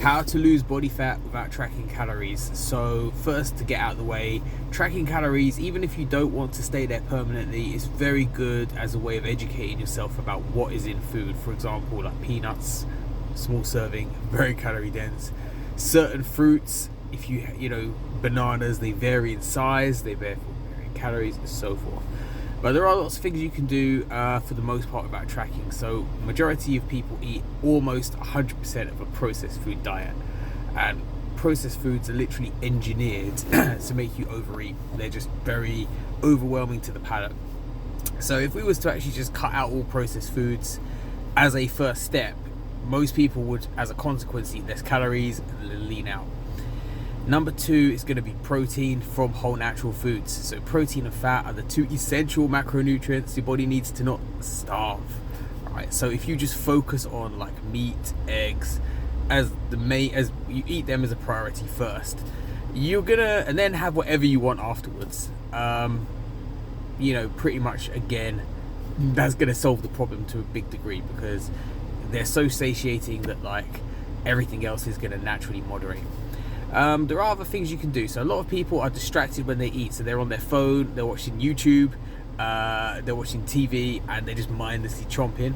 How to lose body fat without tracking calories. So first, to get out of the way, tracking calories, even if you don't want to stay there permanently, is very good as a way of educating yourself about what is in food. For example, like peanuts, small serving, very calorie dense. Certain fruits, if you know, bananas, they vary in size, they vary in calories, and so forth. But there are lots of things you can do for the most part about tracking. So majority of people eat almost 100% of a processed food diet, and processed foods are literally engineered to make you overeat. They're just very overwhelming to the palate. So if we was to actually just cut out all processed foods as a first step, most people would, as a consequence, eat less calories and lean out. Number 2 is going to be protein from whole natural foods. So protein and fat are the 2 essential macronutrients your body needs to not starve. Right. So if you just focus on like meat, eggs, as you eat them as a priority first, you're gonna, and then have whatever you want afterwards. You know, pretty much again, that's gonna solve the problem to a big degree, because they're so satiating that like everything else is gonna naturally moderate. There are other things you can do. So a lot of people are distracted when they eat. So they're on their phone, they're watching YouTube, they're watching TV, and they're just mindlessly chomping.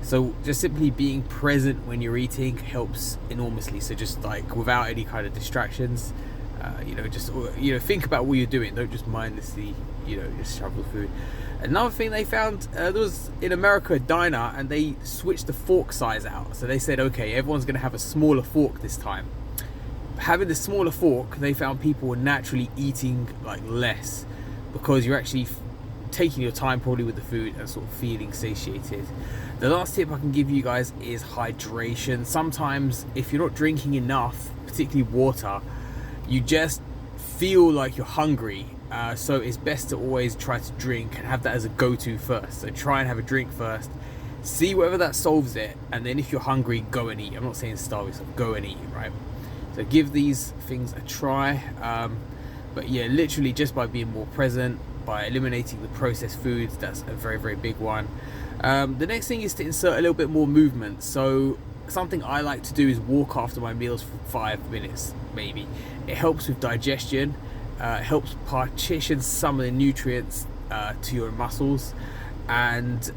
So just simply being present when you're eating helps enormously. So just like without any kind of distractions, just think about what you're doing. Don't just mindlessly, just shovel food. Another thing they found, there was in America a diner, and they switched the fork size out. So they said, okay, everyone's going to have a smaller fork this time. Having the smaller fork, they found people were naturally eating like less, because you're actually taking your time probably with the food and sort of feeling satiated. The last tip I can give you guys is hydration. Sometimes if you're not drinking enough, particularly water, you just feel like you're hungry. So it's best to always try to drink and have that as a go-to first. So try and have a drink first, see whether that solves it, and then if you're hungry, go and eat. I'm not saying starve yourself, go and eat, right? So give these things a try. But yeah, literally just by being more present, by eliminating the processed foods, that's a very, very big one. The next thing is to insert a little bit more movement. So something I like to do is walk after my meals for 5 minutes, maybe. It helps with digestion, helps partition some of the nutrients to your muscles, and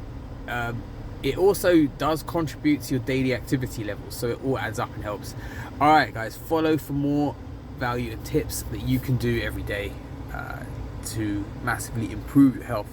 it also does contribute to your daily activity levels, so it all adds up and helps. Alright guys, follow for more value and tips that you can do every day to massively improve your health.